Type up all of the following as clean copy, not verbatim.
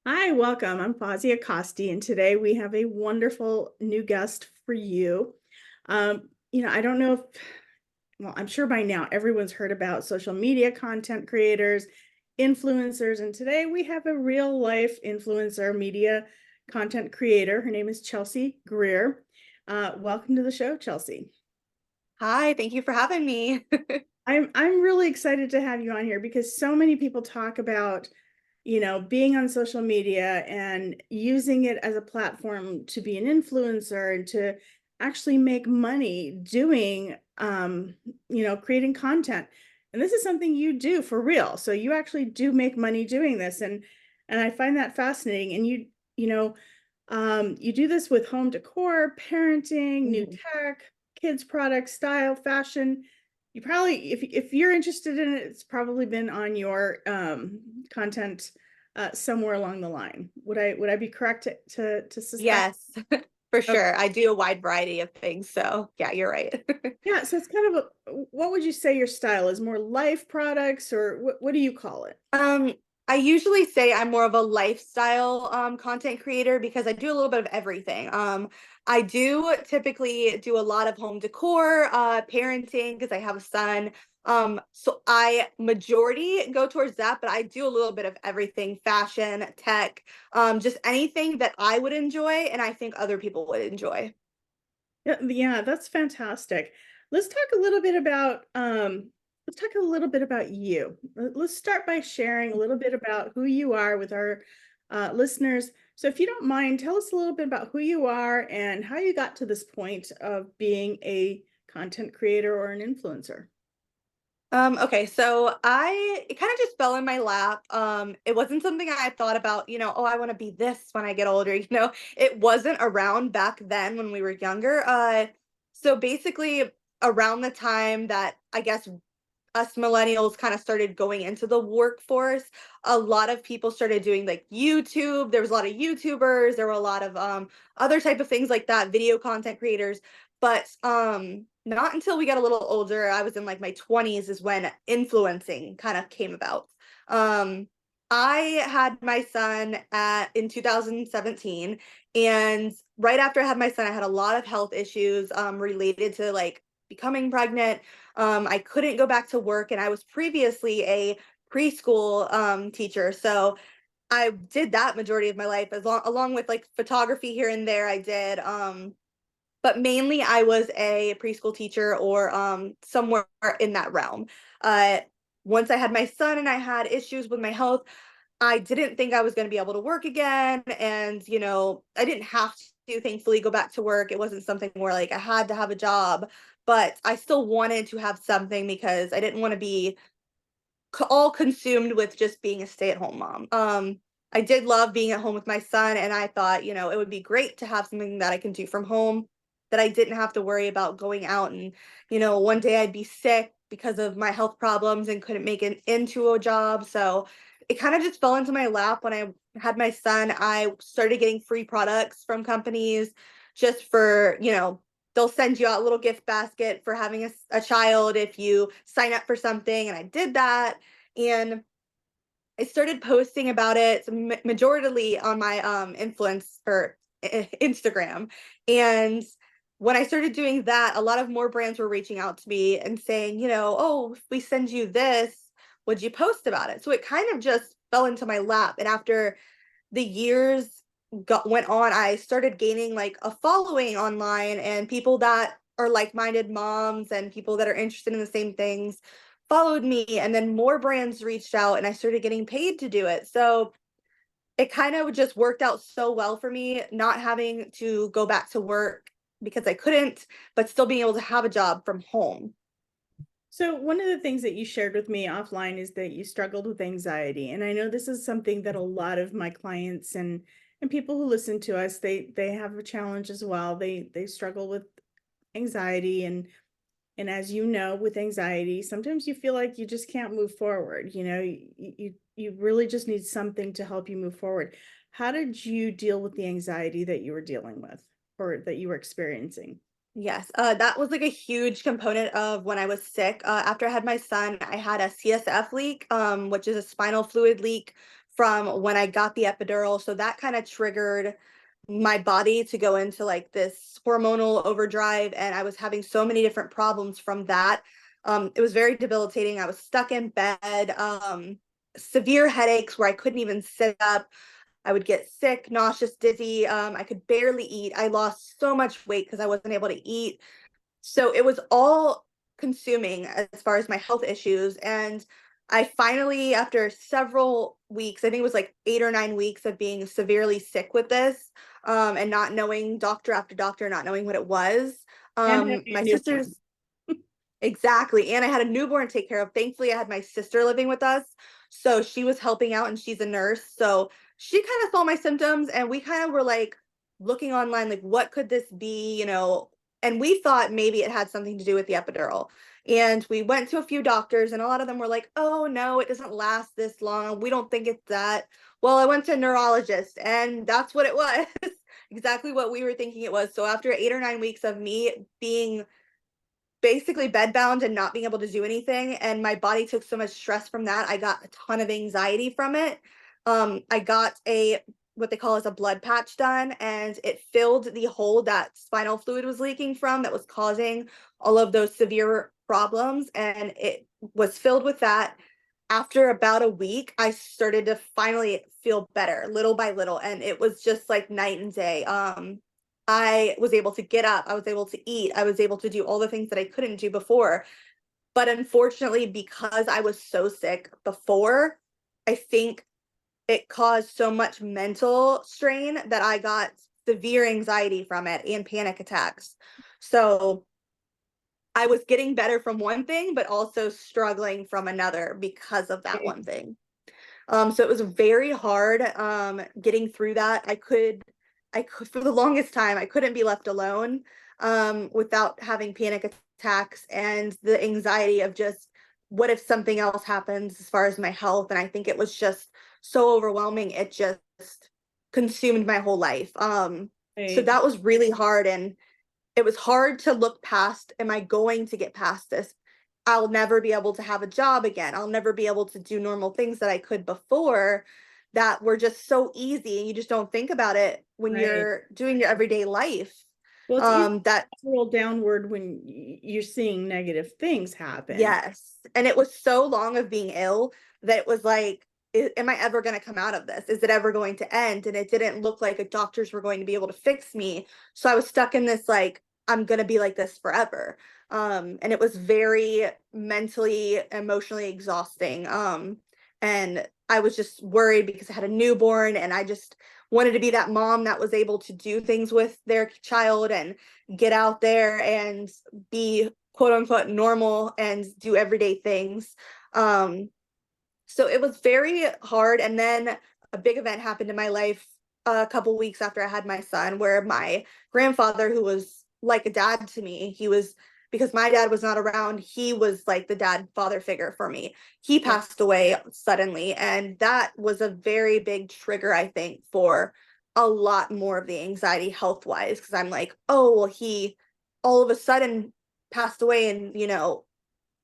Hi, welcome. I'm Fazia Costi, and today we have a wonderful new guest for you. I don't know if, well, I'm sure by now everyone's heard about social media content creators, influencers, and today we have a real life influencer media content creator. Her name is Chelsea Greer. Welcome to the show, Chelsea. Hi, thank you for having me. I'm really excited to have you on here because so many people talk about, being on social media and using it as a platform to be an influencer and to actually make money doing, creating content. And this is something you do for real. So you actually do make money doing this. And I find that fascinating. And you do this with home decor, parenting, new Mhm. tech, kids products, style, fashion. You probably, if you're interested in it, it's probably been on your content somewhere along the line. Would I be correct to suspect? Yes, for Okay. sure. I do a wide variety of things, so yeah, you're right. Yeah, so it's kind of what would you say your style is? More life products, or what do you call it? Um, I usually say I'm more of a lifestyle content creator because I do a little bit of everything. I do typically do a lot of home decor, parenting because I have a son. So I majority go towards that, but I do a little bit of everything, fashion, tech, just anything that I would enjoy and I think other people would enjoy. Yeah, that's fantastic. Let's talk a little bit about you. Let's start by sharing a little bit about who you are with our listeners. So if you don't mind, tell us a little bit about who you are and how you got to this point of being a content creator or an influencer. Okay, so it kind of just fell in my lap. It wasn't something I thought about, oh, I want to be this when I get older, It wasn't around back then when we were younger. So basically around the time that I guess us millennials kind of started going into the workforce, a lot of people started doing like YouTube. There was a lot of YouTubers, there were a lot of other type of things like that, video content creators. But not until we got a little older, I was in like my 20s is when influencing kind of came about. Um I had my son in 2017, and right after I had my son I had a lot of health issues related to like becoming pregnant. I couldn't go back to work, and I was previously a preschool teacher, so I did that majority of my life, along with like photography here and there. I did, but mainly I was a preschool teacher or somewhere in that realm. Uh, Once I had my son and I had issues with my health, I didn't think I was going to be able to work again, and I didn't have to thankfully go back to work. It wasn't something where like I had to have a job, but I still wanted to have something because I didn't want to be all consumed with just being a stay-at-home mom. I did love being at home with my son, and I thought, it would be great to have something that I can do from home, that I didn't have to worry about going out and, one day I'd be sick because of my health problems and couldn't make it into a job. So it kind of just fell into my lap when I had my son. I started getting free products from companies just for, they'll send you out a little gift basket for having a child if you sign up for something. And I did that. And I started posting about it majorly on my influence or Instagram. And when I started doing that, a lot of more brands were reaching out to me and saying, oh, if we send you this, would you post about it? So it kind of just fell into my lap. And after the years went on, I started gaining like a following online, and people that are like-minded moms and people that are interested in the same things followed me, and then more brands reached out and I started getting paid to do it. So it kind of just worked out so well for me, not having to go back to work because I couldn't, but still being able to have a job from home. So one of the things that you shared with me offline is that you struggled with anxiety. And I know this is something that a lot of my clients and people who listen to us, they have a challenge as well. They struggle with anxiety and as you know, with anxiety, sometimes you feel like you just can't move forward. You really just need something to help you move forward. How did you deal with the anxiety that you were dealing with or that you were experiencing? Yes, that was like a huge component of when I was sick. After I had my son, I had a CSF leak, which is a spinal fluid leak from when I got the epidural. So that kind of triggered my body to go into like this hormonal overdrive. And I was having so many different problems from that. It was very debilitating. I was stuck in bed, severe headaches where I couldn't even sit up. I would get sick, nauseous, dizzy. I could barely eat. I lost so much weight because I wasn't able to eat. So it was all consuming as far as my health issues. And I finally, after several weeks, I think it was like 8 or 9 weeks of being severely sick with this, and not knowing, doctor after doctor, not knowing what it was. And having a My newborn. sister's Exactly. And I had a newborn to take care of. Thankfully, I had my sister living with us. So she was helping out and she's a nurse. So she kind of saw my symptoms and we kind of were like looking online, like, what could this be? And we thought maybe it had something to do with the epidural. And we went to a few doctors and a lot of them were like, oh, no, it doesn't last this long. We don't think it's that. Well, I went to a neurologist and that's what it was. Exactly what we were thinking it was. So after 8 or 9 weeks of me being basically bedbound and not being able to do anything, and my body took so much stress from that, I got a ton of anxiety from it. I got a what they call as a blood patch done, and it filled the hole that spinal fluid was leaking from that was causing all of those severe problems, and it was filled with that. After about a week, I started to finally feel better little by little, and it was just like night and day. I was able to get up, I was able to eat, I was able to do all the things that I couldn't do before. But unfortunately, because I was so sick before, I think it caused so much mental strain that I got severe anxiety from it and panic attacks. So I was getting better from one thing, but also struggling from another because of that Right. one thing. So it was very hard getting through that. I could for the longest time I couldn't be left alone without having panic attacks and the anxiety of just what if something else happens as far as my health. And I think it was just so overwhelming. It just consumed my whole life. So Right. that was really hard, and it was hard to look past, am I going to get past this? I'll never be able to have a job again. I'll never be able to do normal things that I could before that were just so easy, and you just don't think about it when Right. you're doing your everyday life. Well, it's easy That to roll downward when you're seeing negative things happen. Yes, and it was so long of being ill that it was like, am I ever going to come out of this? Is it ever going to end? And it didn't look like the doctors were going to be able to fix me. So I was stuck in this like, I'm going to be like this forever. And it was very mentally, emotionally exhausting. And I was just worried because I had a newborn and I just wanted to be that mom that was able to do things with their child and get out there and be quote unquote normal and do everyday things. Um, so it was very hard. And then a big event happened in my life a couple weeks after I had my son, where my grandfather, who was like a dad to me, he was, because my dad was not around, he was like the dad father figure for me. He Right. passed away suddenly. And that was a very big trigger, I think, for a lot more of the anxiety health wise. Cause I'm like, oh, well, he all of a sudden passed away. And,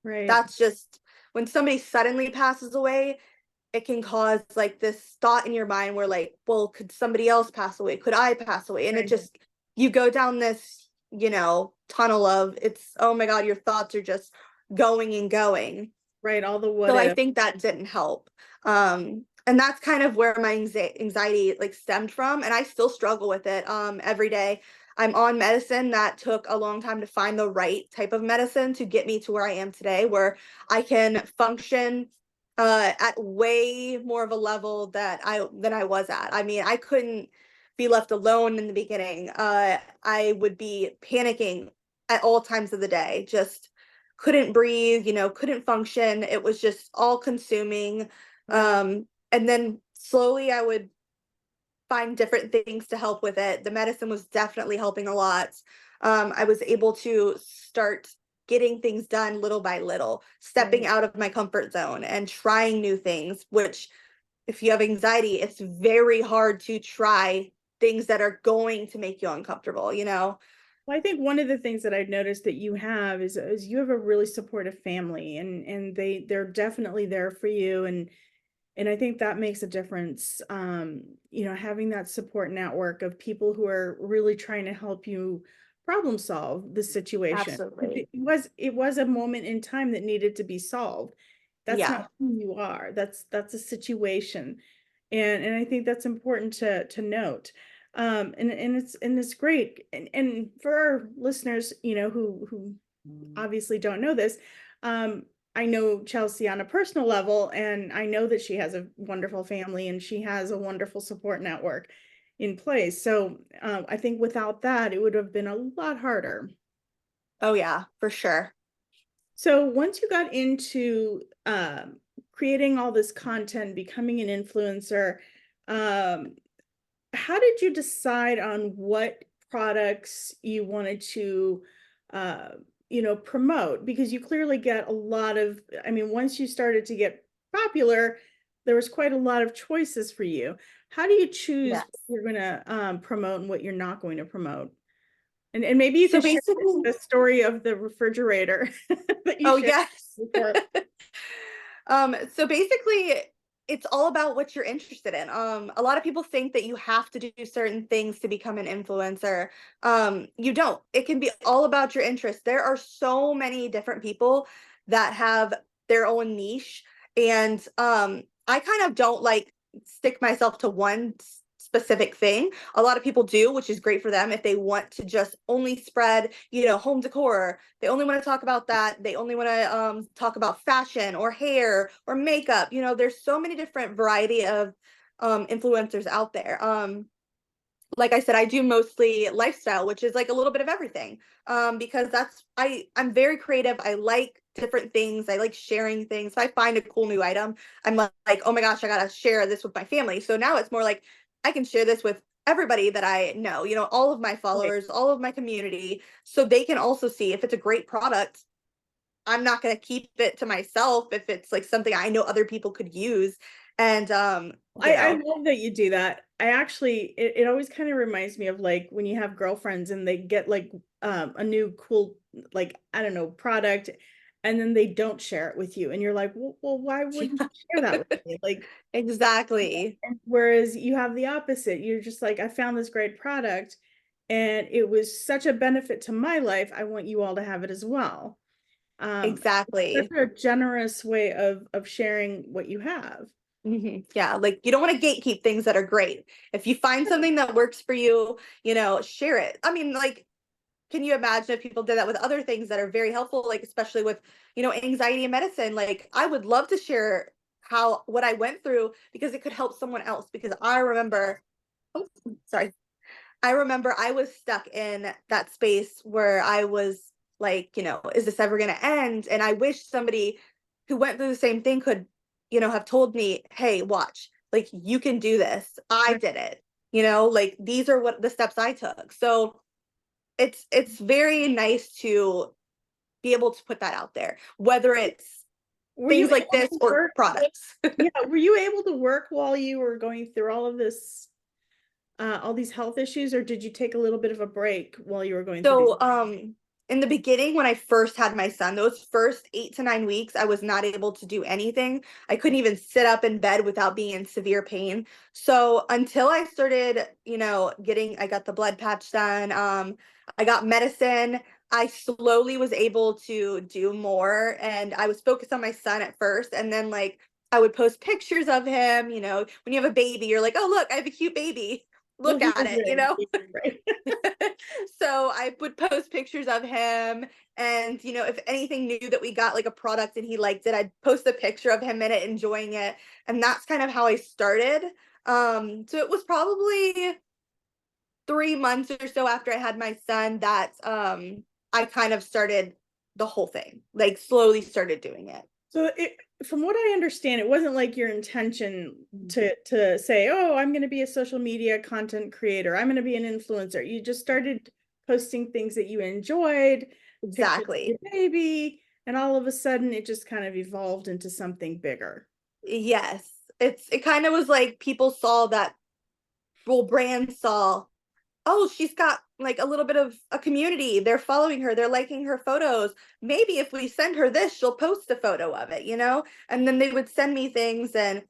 Right. that's just when somebody suddenly passes away, it can cause like this thought in your mind where like, well, could somebody else pass away? Could I pass away? And it Right. just, you go down this, tunnel of, it's, oh my God, your thoughts are just going and going. Right. All the what So I if. think that didn't help. And that's kind of where my anxiety like stemmed from. And I still struggle with it every day. I'm on medicine that took a long time to find the right type of medicine to get me to where I am today, where I can function at way more of a level that than I was at. I mean, I couldn't be left alone in the beginning. I would be panicking at all times of the day, just couldn't breathe, couldn't function. It was just all consuming. Wow. And then slowly I would find different things to help with it. The medicine was definitely helping a lot. I was able to start getting things done little by little, stepping Right. out of my comfort zone and trying new things, which if you have anxiety, it's very hard to try things that are going to make you uncomfortable. Well, I think one of the things that I've noticed that you have is you have a really supportive family, and they're definitely there for you, And I think that makes a difference. Having that support network of people who are really trying to help you problem solve the situation. Absolutely. It was a moment in time that needed to be solved. That's Yeah. not who you are. That's a situation. And I think that's important to note. And it's great. And for our listeners, who obviously don't know this, um, I know Chelsea on a personal level, and I know that she has a wonderful family and she has a wonderful support network in place. So I think without that, it would have been a lot harder. Oh yeah, for sure. So once you got into creating all this content, becoming an influencer, um, how did you decide on what products you wanted to uh promote? Because you clearly get a lot of, I mean, once you started to get popular, there was quite a lot of choices for you. How do you choose what Yes. you're going to promote and what you're not going to promote? And maybe you So could share basically, the story of the refrigerator that you oh shared yes. before. So basically it's all about what you're interested in. A lot of people think that you have to do certain things to become an influencer. You don't. It can be all about your interests. There are so many different people that have their own niche, and I kind of don't like stick myself to one specific thing. A lot of people do, which is great for them if they want to just only spread, home decor. They only want to talk about that. They only want to talk about fashion or hair or makeup. There's so many different variety of influencers out there. Like I said, I do mostly lifestyle, which is like a little bit of everything. Because I'm very creative. I like different things. I like sharing things. If I find a cool new item, I'm like, oh my gosh, I gotta share this with my family. So now it's more like I can share this with everybody that I know, all of my Right. followers, all of my community, so they can also see if it's a great product. I'm not going to keep it to myself if it's like something I know other people could use. And I love that you do that. I actually, it always kind of reminds me of like when you have girlfriends and they get like a new cool, like, I don't know, product, and then they don't share it with you. And you're like, well, why wouldn't you share that with me? Like, exactly. and whereas you have the opposite, you're just like, I found this great product and it was such a benefit to my life. I want you all to have it as well. Such Exactly. a generous way of sharing what you have. Yeah, like you don't want to gatekeep things that are great. If you find something that works for you, share it. I mean, like, can you imagine if people did that with other things that are very helpful, like especially with, anxiety and medicine? Like, I would love to share how what I went through because it could help someone else. Because I remember, oh, sorry, I remember I was stuck in that space where I was like, is this ever going to end? And I wish somebody who went through the same thing could, have told me, hey, watch, like you can do this. I Right. did it. Like these are what the steps I took. So it's very nice to be able to put that out there, whether it's Were you things like able this to or work? products. Yeah, were you able to work while you were going through all of this, all these health issues, or did you take a little bit of a break while you were going through these? So, in the beginning, when I first had my son, those first 8 to 9 weeks, I was not able to do anything. I couldn't even sit up in bed without being in severe pain. So until I started, I got the blood patch done, I got medicine, I slowly was able to do more. And I was focused on my son at first. And then, like, I would post pictures of him. When you have a baby, you're like, oh, look, I have a cute baby. Well, Look he at was it, really cute, right? So I would post pictures of him, and if anything new that we got, like a product and he liked it, I'd post a picture of him in it enjoying it. And that's kind of how I started. So it was probably 3 months or so after I had my son that I kind of started the whole thing, like slowly started doing it. So from what I understand, it wasn't like your intention to say, "Oh, I'm going to be a social media content creator. I'm going to be an influencer." You just started posting things that you enjoyed, pictures of your Exactly. baby, and all of a sudden it just kind of evolved into something bigger. Yes. It kind of was like people saw that, well, brands saw, oh, she's got like a little bit of a community. They're following her, they're liking her photos. Maybe if we send her this, she'll post a photo of it. And then they would send me things, and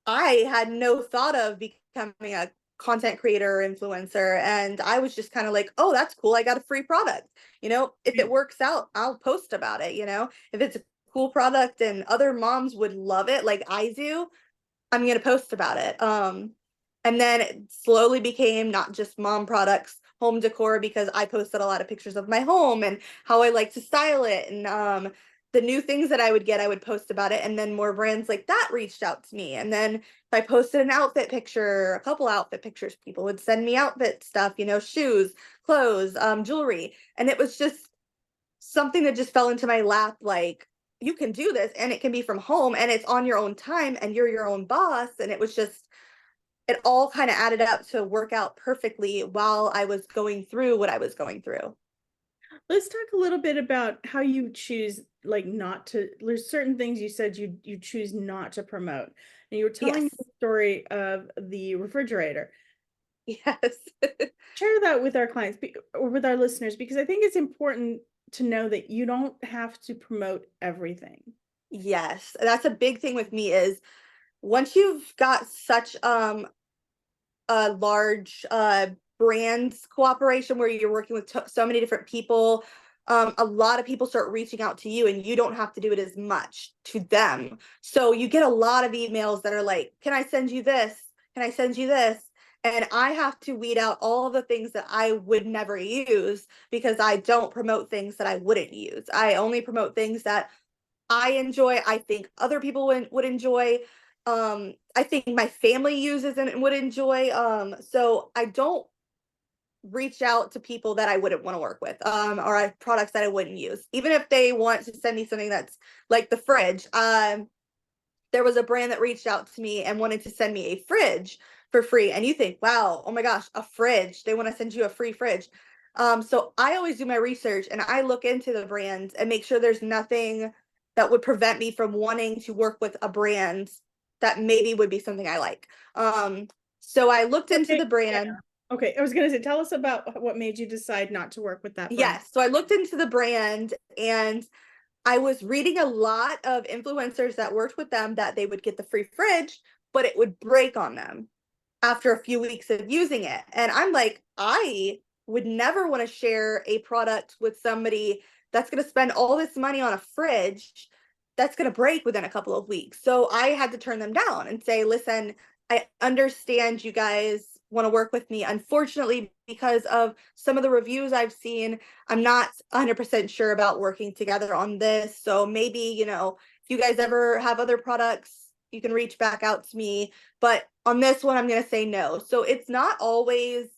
I had no thought of becoming a content creator or influencer. And I was just kind of like, oh, that's cool. I got a free product. If it works out, I'll post about it. If it's a cool product and other moms would love it like I do, I'm going to post about it. And then it slowly became not just mom products, home decor, because I posted a lot of pictures of my home and how I like to style it. And the new things that I would get, I would post about it. And then more brands like that reached out to me. And then if I posted an outfit picture, a couple outfit pictures, people would send me outfit stuff, shoes, clothes, jewelry. And it was just something that just fell into my lap, like, you can do this and it can be from home and it's on your own time and you're your own boss. And it was just, it all kind of added up to work out perfectly while I was going through what I was going through. Let's talk a little bit about how you choose, like, not to. There's certain things you said you choose not to promote. And you were telling me Yes. the story of the refrigerator. Yes. Share that with our clients or with our listeners, because I think it's important to know that you don't have to promote everything. Yes. That's a big thing with me is once you've got such a large brands cooperation where you're working with so many different people, a lot of people start reaching out to you and you don't have to do it as much to them. So you get a lot of emails that are like, can I send you this? Can I send you this? And I have to weed out all of the things that I would never use because I don't promote things that I wouldn't use. I only promote things that I enjoy, I think other people would enjoy. I think my family uses and would enjoy. So I don't reach out to people that I wouldn't want to work with, or products that I wouldn't use. Even if they want to send me something that's like the fridge. There was a brand that reached out to me and wanted to send me a fridge for free. And you think, wow, oh my gosh, a fridge. They want to send you a free fridge. So I always do my research and I look into the brands and make sure there's nothing that would prevent me from wanting to work with a brand that maybe would be something I like. So I looked into Okay. the Yeah. brand. Okay. I was gonna say, tell us about what made you decide not to work with that brand. Yes. So I looked into the brand and I was reading a lot of influencers that worked with them that they would get the free fridge, but it would break on them after a few weeks of using it. And I'm like, I would never want to share a product with somebody that's going to spend all this money on a fridge that's going to break within a couple of weeks. So I had to turn them down and say, listen, I understand you guys want to work with me. Unfortunately, because of some of the reviews I've seen, I'm not 100% sure about working together on this. So maybe, if you guys ever have other products, you can reach back out to me. But on this one, I'm going to say no. So it's not always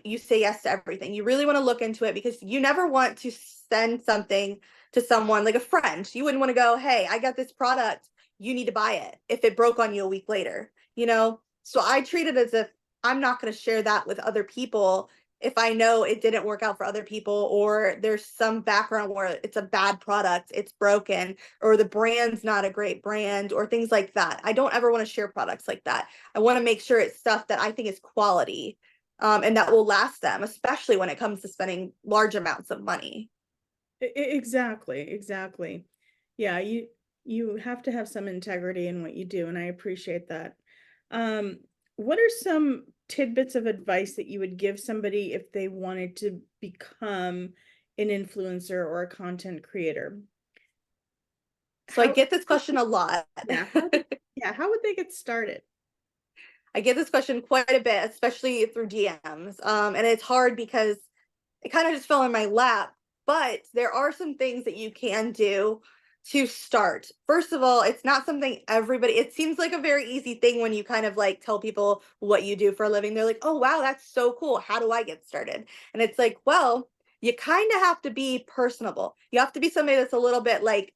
you say yes to everything. You really want to look into it because you never want to send something to someone like a friend. You wouldn't want to go, hey, I got this product. You need to buy it if it broke on you a week later. So I treat it as if I'm not going to share that with other people if I know it didn't work out for other people or there's some background where it's a bad product, it's broken, or the brand's not a great brand or things like that. I don't ever want to share products like that. I want to make sure it's stuff that I think is quality, and that will last them, especially when it comes to spending large amounts of money. Exactly, exactly. Yeah, you have to have some integrity in what you do, and I appreciate that. Um, what are some tidbits of advice that you would give somebody if they wanted to become an influencer or a content creator? So I How, get this question a lot. yeah, yeah, how would they get started? I get this question quite a bit, especially through DMs. And it's hard because it kind of just fell in my lap. But there are some things that you can do to start. First of all, it's not something everybody, it seems like a very easy thing when you kind of like tell people what you do for a living. They're like, oh, wow, that's so cool. How do I get started? And it's like, well, you kind of have to be personable. You have to be somebody that's a little bit like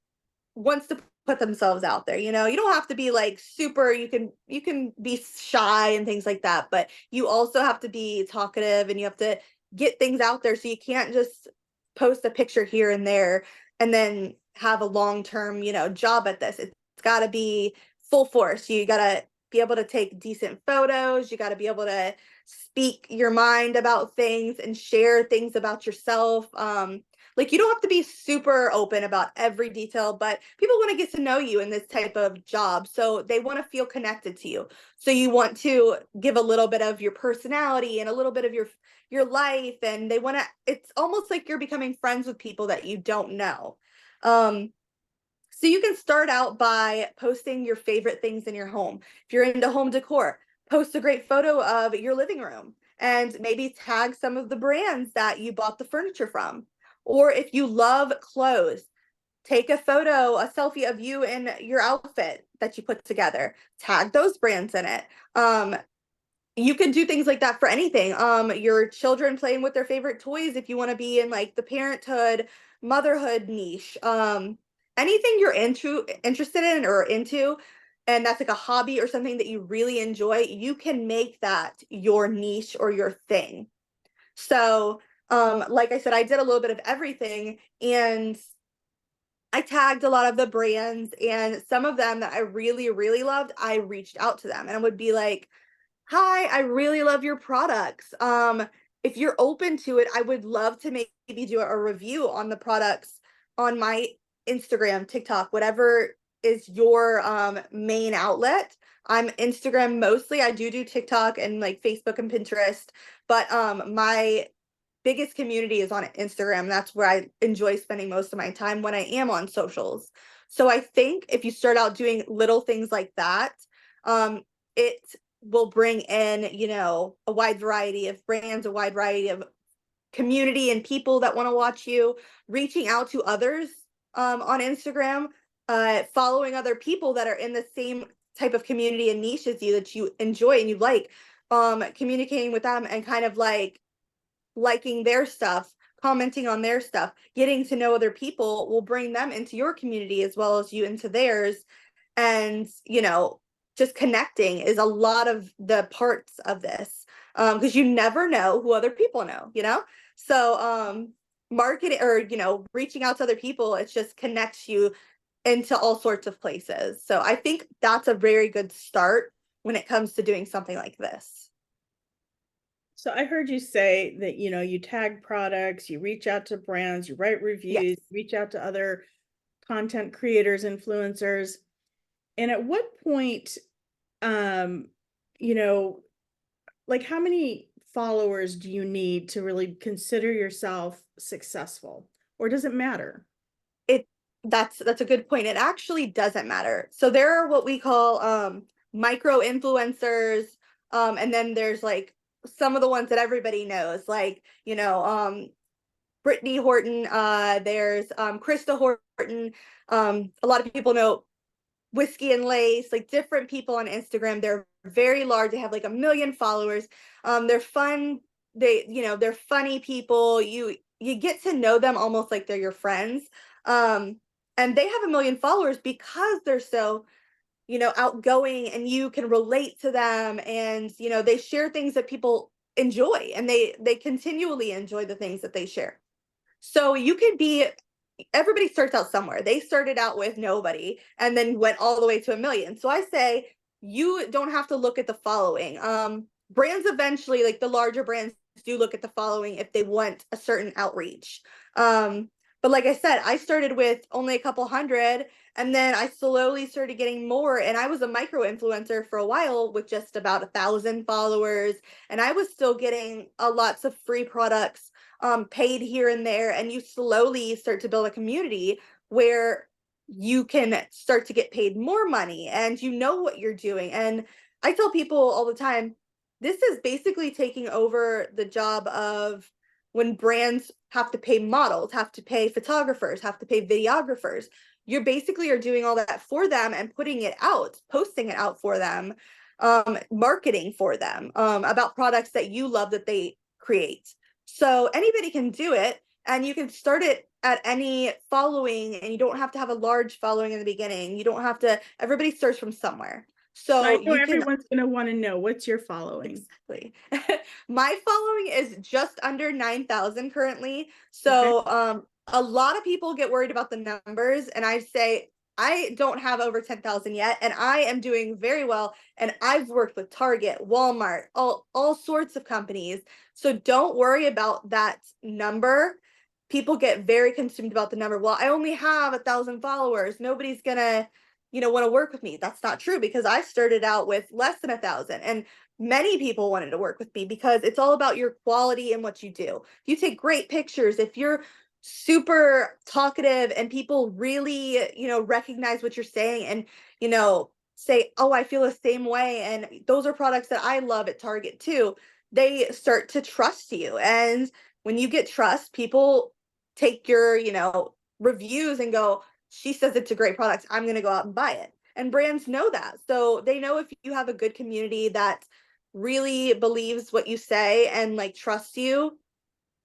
wants to put themselves out there. You don't have to be like super, you can be shy and things like that, but you also have to be talkative and you have to get things out there, so you can't just post a picture here and there and then have a long-term job at this. It's got to be full force. You got to be able to take decent photos, you got to be able to speak your mind about things and share things about yourself. Like, you don't have to be super open about every detail, but people want to get to know you in this type of job. So they want to feel connected to you. So you want to give a little bit of your personality and a little bit of your life, and they want to, it's almost like you're becoming friends with people that you don't know. Um, so you can start out by posting your favorite things in your home. If you're into home decor, post a great photo of your living room and maybe tag some of the brands that you bought the furniture from. Or if you love clothes, take a photo, a selfie of you in your outfit that you put together. Tag those brands in it. You can do things like that for anything. Your children playing with their favorite toys if you want to be in like the parenthood, motherhood niche. Anything you're interested in or into, and that's like a hobby or something that you really enjoy, you can make that your niche or your thing. So, like I said, I did a little bit of everything, and I tagged a lot of the brands, and some of them that I really, really loved, I reached out to them and I would be like, hi, I really love your products. If you're open to it, I would love to maybe do a review on the products on my Instagram, TikTok, whatever is your main outlet. I'm Instagram mostly. I do TikTok and like Facebook and Pinterest, but my biggest community is on Instagram. That's where I enjoy spending most of my time when I am on socials. So I think if you start out doing little things like that, it will bring in, a wide variety of brands, a wide variety of community and people that want to watch you, reaching out to others on Instagram, following other people that are in the same type of community and niche as you that you enjoy and you like, communicating with them and kind of like liking their stuff, commenting on their stuff, getting to know other people will bring them into your community as well as you into theirs. And, just connecting is a lot of the parts of this, because you never know who other people know. So marketing or, reaching out to other people, it just connects you into all sorts of places. So I think that's a very good start when it comes to doing something like this. So I heard you say that, you tag products, you reach out to brands, you write Yes. reviews, reach out to other content creators, influencers. And at what point, um, you know, like how many followers do you need to really consider yourself successful? Or does it matter? It that's a good point. It actually doesn't matter. So there are what we call micro influencers, and then there's like some of the ones that everybody knows, like, Brittany Horton, there's Krista Horton, a lot of people know Whiskey and Lace, like different people on Instagram. They're very large. They have like 1 million followers. They're fun. They're funny people. You get to know them almost like they're your friends. Um, and they have 1 million followers because they're so, outgoing, and you can relate to them, and they share things that people enjoy, and they continually enjoy the things that they share. So you can be everybody starts out somewhere. They started out with nobody and then went all the way to 1 million. So I say you don't have to look at the following. Brands eventually, like the larger brands, do look at the following if they want a certain outreach. But like I said, I started with only a couple hundred, and then I slowly started getting more. And I was a micro influencer for a while with just about 1,000 followers, and I was still getting lots of free products, paid here and there, and you slowly start to build a community where you can start to get paid more money and you know what you're doing. And I tell people all the time, this is basically taking over the job of when brands have to pay models, have to pay photographers, have to pay videographers. You basically are doing all that for them and putting it out, posting it out for them, marketing for them, about products that you love that they create. So anybody can do it, and you can start it at any following, and you don't have to have a large following in the beginning. You don't have to, everybody starts from somewhere. So I So know you can everyone's going to want to know, what's your following? exactly. My following is just under 9,000 currently. Okay. So a lot of people get worried about the numbers, and I say I don't have over 10,000 yet, and I am doing very well. And I've worked with Target, Walmart, all sorts of companies. So don't worry about that number. people get very consumed about the number. Well, I only have 1,000 followers. Nobody's gonna, want to work with me. That's not true, because I started out with less than 1,000, and many people wanted to work with me because it's all about your quality and what you do. If you take great pictures, if you're super talkative and people really, recognize what you're saying and, say, oh, I feel the same way. And those are products that I love at Target too. They start to trust you. And when you get trust, people take your, reviews and go, she says it's a great product, I'm going to go out and buy it. And brands know that. So they know if you have a good community that really believes what you say and like trusts you,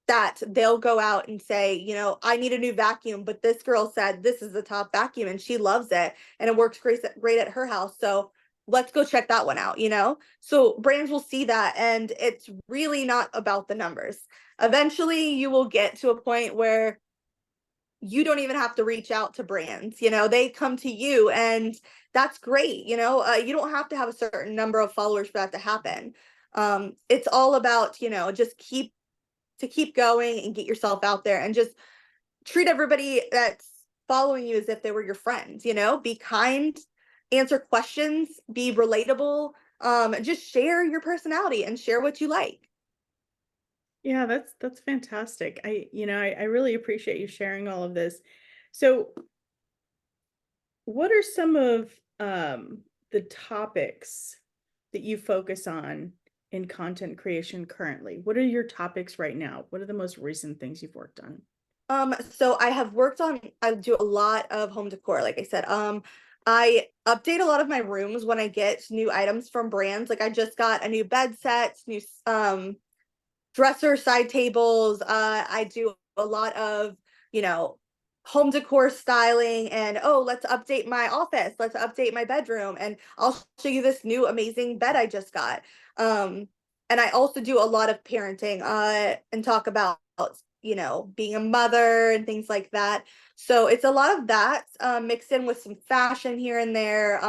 that they'll go out and say, I need a new vacuum, but this girl said this is the top vacuum and she loves it and it works great at her house. So let's go check that one out. So brands will see that, and it's really not about the numbers. Eventually you will get to a point where you don't even have to reach out to brands. They come to you, and that's great. You don't have to have a certain number of followers for that to happen. It's all about, just keep going and get yourself out there, and just treat everybody that's following you as if they were your friends. Be kind, answer questions, be relatable, just share your personality and share what you like. Yeah, that's fantastic. I really appreciate you sharing all of this. So, what are some of the topics that you focus on in content creation currently? What are your topics right now? What are the most recent things you've worked on? So I do a lot of home decor, like I said. I update a lot of my rooms when I get new items from brands. Like I just got a new bed set, new dresser side tables. I do a lot of, you know, home decor styling, and oh, let's update my office, let's update my bedroom, and I'll show you this new amazing bed I just got. Um, and I also do a lot of parenting, and talk about, being a mother and things like that. So it's a lot of that, mixed in with some fashion here and there,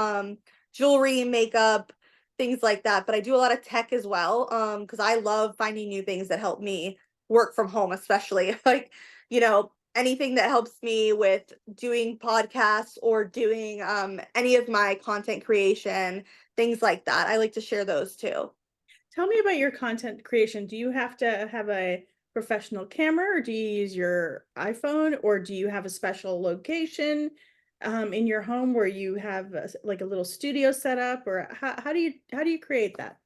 jewelry, makeup, things like that. But I do a lot of tech as well, because I love finding new things that help me work from home, especially like, anything that helps me with doing podcasts or doing any of my content creation, things like that. I like to share those too. Tell me about your content creation. Do you have to have a professional camera, or do you use your iPhone, or do you have a special location in your home where you have like a little studio set up, or how do you create that?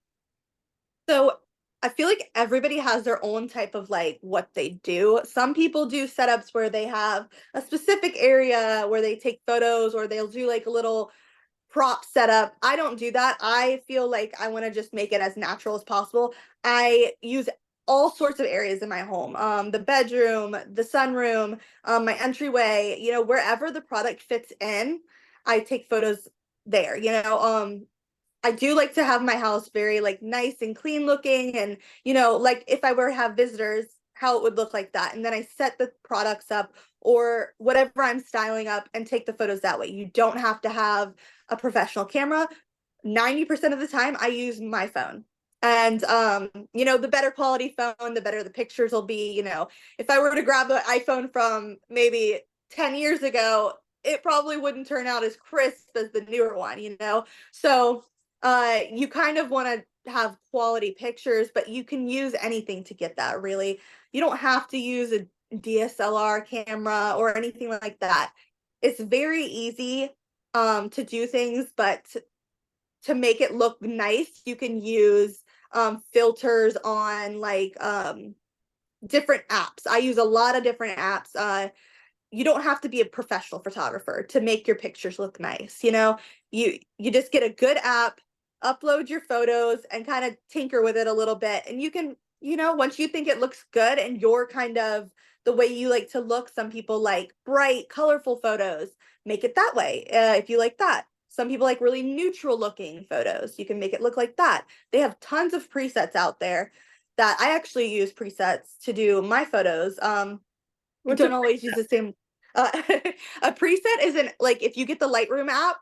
So I feel like everybody has their own type of like what they do. Some people do setups where they have a specific area where they take photos, or they'll do like a little prop setup. I don't do that. I feel like I want to just make it as natural as possible. I use all sorts of areas in my home. The bedroom, the sunroom, my entryway, wherever the product fits in, I take photos there. I do like to have my house very like nice and clean looking, and like if I were to have visitors, how it would look like that. And then I set the products up or whatever I'm styling up and take the photos that way. You don't have to have a professional camera. 90% of the time I use my phone. And the better quality phone, the better the pictures will be. If I were to grab an iPhone from maybe 10 years ago, it probably wouldn't turn out as crisp as the newer one. So you kind of want to have quality pictures, but you can use anything to get that, really. You don't have to use a DSLR camera or anything like that. It's very easy to do things, but to make it look nice, you can use filters on like different apps. I use a lot of different apps. You don't have to be a professional photographer to make your pictures look nice. You just get a good app, upload your photos, and kind of tinker with it a little bit, and you can, once you think it looks good and you're kind of the way you like to look. Some people like bright colorful photos, make it that way. If you like that, some people like really neutral looking photos, you can make it look like that. They have tons of presets out there that I actually use presets to do my photos. I What's a don't always use the same. Uh, a preset isn't like, if you get the Lightroom app,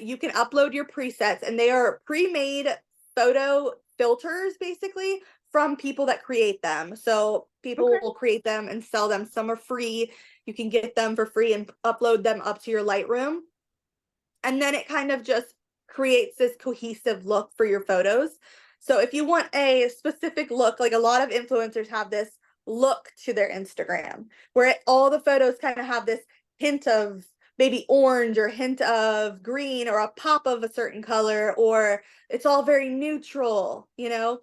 you can upload your presets, and they are pre-made photo filters basically from people that create them. So Okay. people will create them and sell them. Some are free. You can get them for free and upload them up to your Lightroom. And then it kind of just creates this cohesive look for your photos. So if you want a specific look, like a lot of influencers have this look to their Instagram, where all the photos kind of have this hint of maybe orange or hint of green or a pop of a certain color, or it's all very neutral, you know?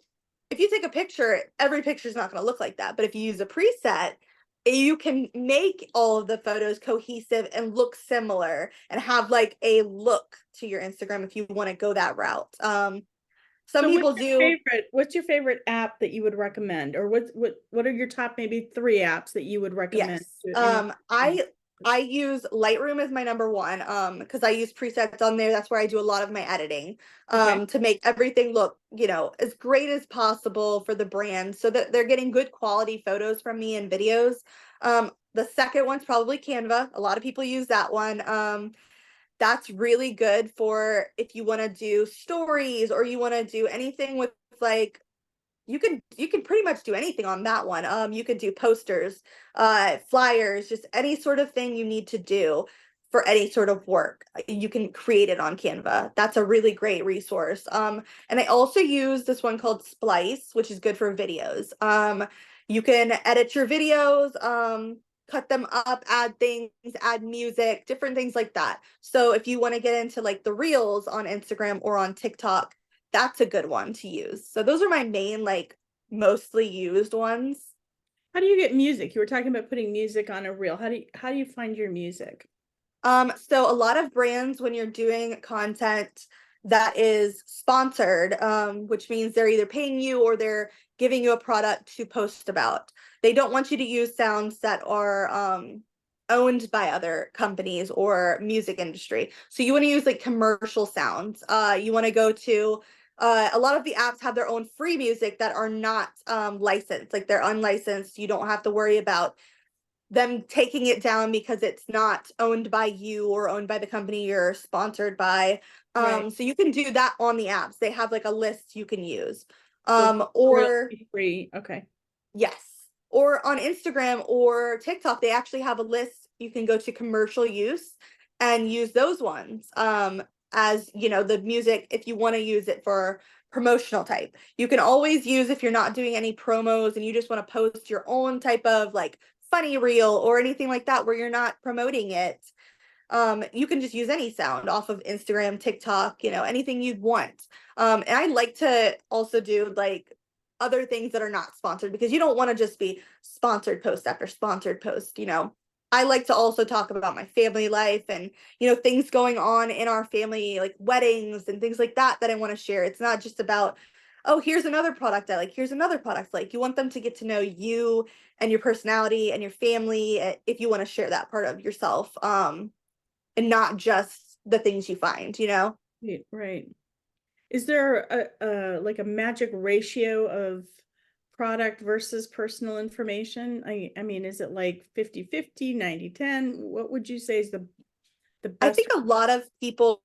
If you take a picture, every picture is not going to look like that. But if you use a preset, you can make all of the photos cohesive and look similar and have like a look to your Instagram if you want to go that route. Some So people do. what's your favorite app that you would recommend? Or what are your top maybe 3 apps that you would recommend Yes. to anyone? I use Lightroom as my number one, because I use presets on there. That's where I do a lot of my editing, Okay. to make everything look, as great as possible for the brand so that they're getting good quality photos from me and videos. The second one's probably Canva. A lot of people use that one. That's really good for if you want to do stories or you want to do anything with like you can pretty much do anything on that one. You could do posters, flyers, just any sort of thing you need to do for any sort of work. You can create it on Canva. That's a really great resource. And I also use this one called Splice, which is good for videos. You can edit your videos, cut them up, add things, add music, different things like that. So if you want to get into like the reels on Instagram or on TikTok, that's a good one to use. So those are my main, like, mostly used ones. How do you get music? You were talking about putting music on a reel. How do you find your music? So a lot of brands, when you're doing content that is sponsored, which means they're either paying you or they're giving you a product to post about, they don't want you to use sounds that are owned by other companies or music industry. So you want to use like commercial sounds. You want to go to a lot of the apps have their own free music that are not licensed, like they're unlicensed. You don't have to worry about them taking it down because it's not owned by you or owned by the company you're sponsored by. Right. So you can do that on the apps. They have like a list you can use. So real Or free. Okay. yes, or on Instagram or TikTok, they actually have a list you can go to commercial use and use those ones. As the music, if you want to use it for promotional type. You can always use if you're not doing any promos and you just want to post your own type of like funny reel or anything like that where you're not promoting it. You can just use any sound off of Instagram, TikTok, anything you'd want. And I like to also do like other things that are not sponsored because you don't want to just be sponsored post after sponsored post. I like to also talk about my family life and, things going on in our family, like weddings and things like that I want to share. It's not just about, oh, here's another product I like, here's another product I like. You want them to get to know you and your personality and your family if you want to share that part of yourself. And not just the things you find. Right. Right. Is there a like a magic ratio of product versus personal information? I mean, is it like 50-50, 90-10? What would you say is the I best? think a lot of people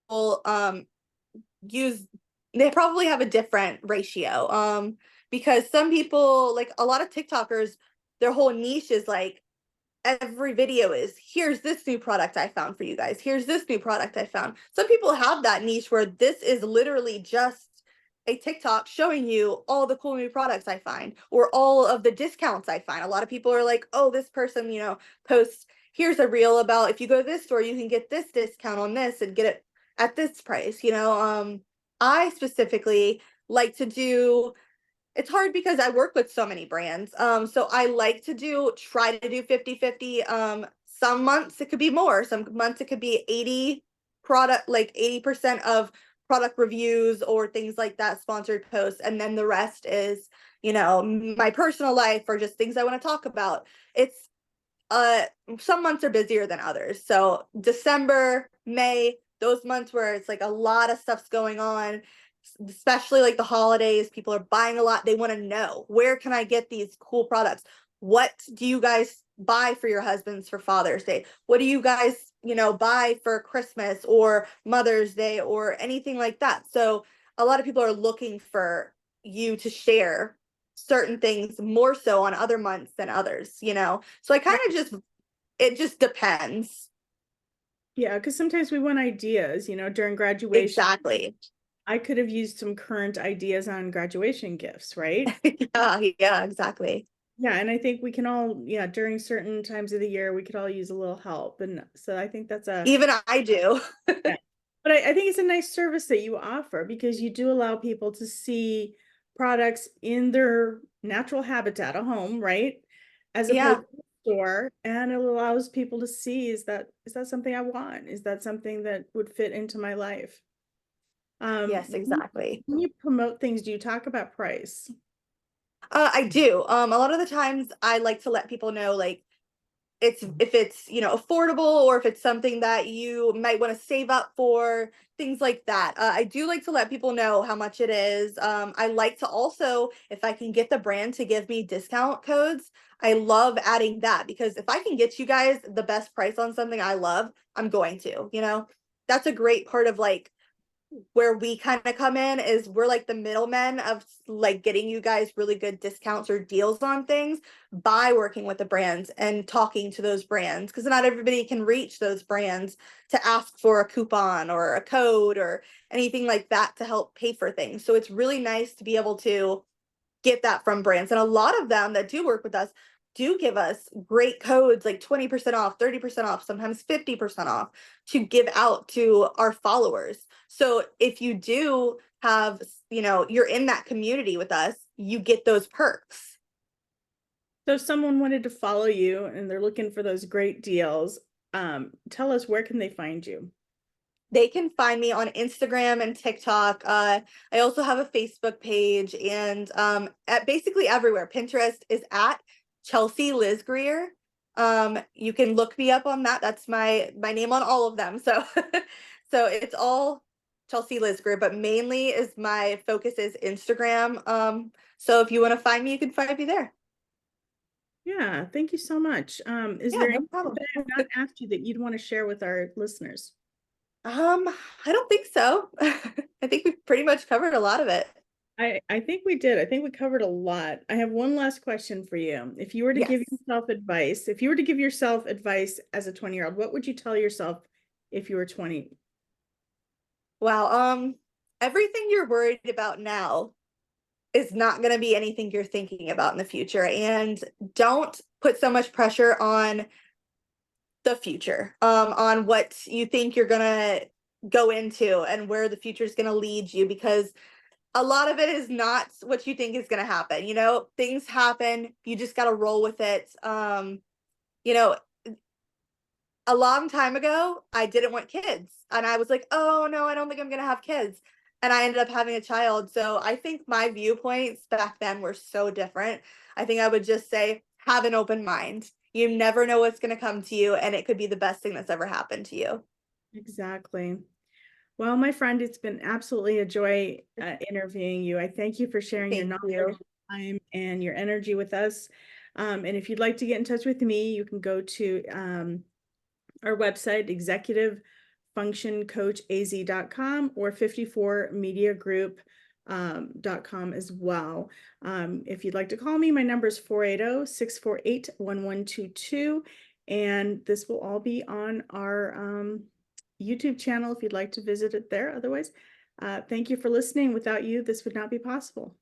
use they probably have a different ratio because some people like a lot of TikTokers their whole niche is like every video is here's this new product I found for you guys. Here's this new product I found. Some people have that niche where this is literally just a TikTok showing you all the cool new products I find or all of the discounts I find. A lot of people are like, oh, this person, posts here's a reel about if you go to this store, you can get this discount on this and get it at this price. I specifically like to do it's hard because I work with so many brands. So I like to try to do 50-50. Some months it could be more. Some months it could be 80% of product reviews or things like that, sponsored posts. And then the rest is, my personal life or just things I want to talk about. It's uh some months are busier than others. So December, May, those months where it's like a lot of stuff's going on, especially like the holidays, people are buying a lot. They want to know, where can I get these cool products? What do you guys buy for your husbands for Father's Day? What do you guys, buy for Christmas or Mother's Day or anything like that? So a lot of people are looking for you to share certain things more so on other months than others, you know? So I kind of just, it just depends. Yeah, because sometimes we want ideas, during graduation. Exactly. I could have used some current ideas on graduation gifts, right? Yeah, yeah, exactly. Yeah, and I think we can all, yeah, during certain times of the year, we could all use a little help. And so I think that's a, Even I do. yeah. But I think it's a nice service that you offer because you do allow people to see products in their natural habitat, a home, right? As opposed Yeah. to a store. And it allows people to see, is that something I want? Is that something that would fit into my life? Yes, exactly. When you promote things, do you talk about price? I do. A lot of the times I like to let people know, like, it's if it's, you know, affordable, or if it's something that you might want to save up for, things like that. I do like to let people know how much it is. I like to also, if I can get the brand to give me discount codes, I love adding that, because if I can get you guys the best price on something I love, I'm going to, you know. That's a great part of, like, where we kind of come in, is we're like the middlemen of, like, getting you guys really good discounts or deals on things by working with the brands and talking to those brands, because not everybody can reach those brands to ask for a coupon or a code or anything like that to help pay for things. So it's really nice to be able to get that from brands. And a lot of them that do work with us do give us great codes, like 20% off, 30% off, sometimes 50% off, to give out to our followers. So if you do have, you know, you're in that community with us, you get those perks. So if someone wanted to follow you and they're looking for those great deals, tell us, where can they find you? They can find me on Instagram and TikTok. I also have a Facebook page, and at basically everywhere. Pinterest is at Chelsea Liz Greer. You can look me up on that. That's my name on all of them. So so it's all Chelsea Liz Greer, but mainly is my focus is Instagram. So if you want to find me, you can find me there. Yeah, thank you so much. Is Yeah, there no anything problem. that I've not asked you that you'd want to share with our listeners? I don't think so. I think we've pretty much covered a lot of it. I think we did. I think we covered a lot. I have one last question for you. If you were to give Yes. yourself advice, if you were to give yourself advice as a 20-year-old, what would you tell yourself if you were 20? Wow. Everything you're worried about now is not going to be anything you're thinking about in the future. And don't put so much pressure on the future, on what you think you're going to go into and where the future is going to lead you, because a lot of it is not what you think is going to happen. You know, things happen. You just got to roll with it. You know, a long time ago, I didn't want kids. And I was like, oh no, I don't think I'm going to have kids. And I ended up having a child. So I think my viewpoints back then were so different. I think I would just say, have an open mind. You never know what's going to come to you, and it could be the best thing that's ever happened to you. Exactly. Well, my friend, it's been absolutely a joy interviewing you. I thank you for sharing your Thank knowledge, you. time, and your energy with us. And if you'd like to get in touch with me, you can go to our website, executivefunctioncoachaz.com, or 54mediagroup.com as well. If you'd like to call me, my number is 480-648-1122. And this will all be on our YouTube channel if you'd like to visit it there. Otherwise, thank you for listening. Without you, this would not be possible.